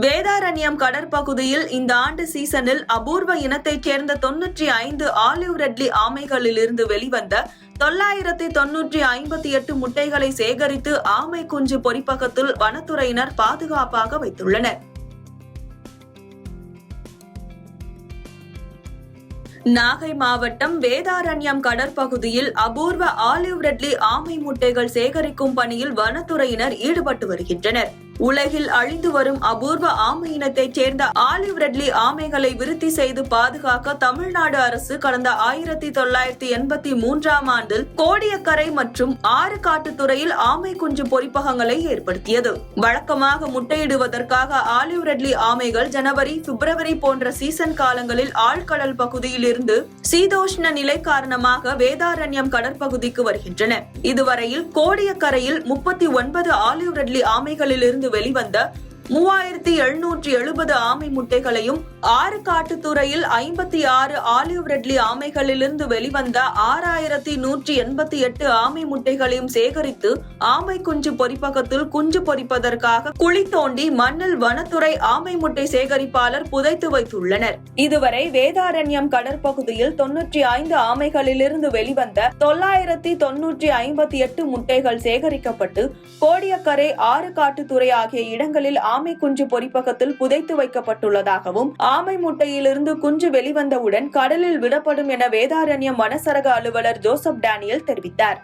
வேதாரண்யம் கடற்பகுதியில் இந்த ஆண்டு சீசனில் அபூர்வ இனத்தைச் சேர்ந்த 95 ஆலிவ் ரெட்லி ஆமைகளிலிருந்து வெளிவந்த 958 முட்டைகளை சேகரித்து ஆமை குஞ்சு பொறிப்பகத்தில் வனத்துறையினர் பாதுகாப்பாக வைத்துள்ளனர். நாகை மாவட்டம் வேதாரண்யம் கடற்பகுதியில் அபூர்வ ஆலிவ் ரெட்லி ஆமை முட்டைகள் சேகரிக்கும் பணியில் வனத்துறையினர் ஈடுபட்டு வருகின்றனர். உலகில் அழிந்து வரும் அபூர்வ ஆமை இனத்தைச் சேர்ந்த ஆலிவ் ரெட்லி ஆமைகளை விருத்தி செய்து பாதுகாக்க தமிழ்நாடு அரசு கடந்த 1983ஆம் ஆண்டில் கோடியக்கரை மற்றும் ஆறுகாட்டுத்துறையில் ஆமை குஞ்சு பொறிப்பகங்களை ஏற்படுத்தியது. வழக்கமாக முட்டையிடுவதற்காக ஆலிவ் ரெட்லி ஆமைகள் ஜனவரி, பிப்ரவரி போன்ற சீசன் காலங்களில் ஆழ்கடல் பகுதியில் இருந்து சீதோஷ்ண நிலை காரணமாக வேதாரண்யம் கடற்பகுதிக்கு வருகின்றன. இதுவரையில் கோடியக்கரையில் 39 ஆலிவ் ரெட்லி ஆமைகளிலிருந்து வெளிவந்த 3770 ஆமை முட்டைகளையும், ஆறுகாட்டுத்துறையில் 56 ஆலிவ் ரெட்லி ஆமைகளிலிருந்து வெளிவந்த 6188 ஆமை முட்டைகளையும் சேகரித்து ஆமை குஞ்சு பொறிப்பகத்தில் குஞ்சு பொறிப்பதற்காக குழி தோண்டி மண்ணில் வனத்துறை ஆமை முட்டை சேகரிப்பாளர் புதைத்து வைத்துள்ளனர். இதுவரை வேதாரண்யம் கடற்பகுதியில் 95 ஆமைகளிலிருந்து வெளிவந்த 958 முட்டைகள் சேகரிக்கப்பட்டு கோடியக்கரை, ஆறுகாட்டுத்துறை ஆகிய இடங்களில் ஆமை குஞ்சு பொறிப்பகத்தில் புதைத்து வைக்கப்பட்டுள்ளதாகவும், ஆமை முட்டையிலிருந்து குஞ்சு வெளிவந்தவுடன் கடலில் விடப்படும் என வேதாரண்யம் வனச்சரக அலுவலர் ஜோசப் டேனியல் தெரிவித்தார்.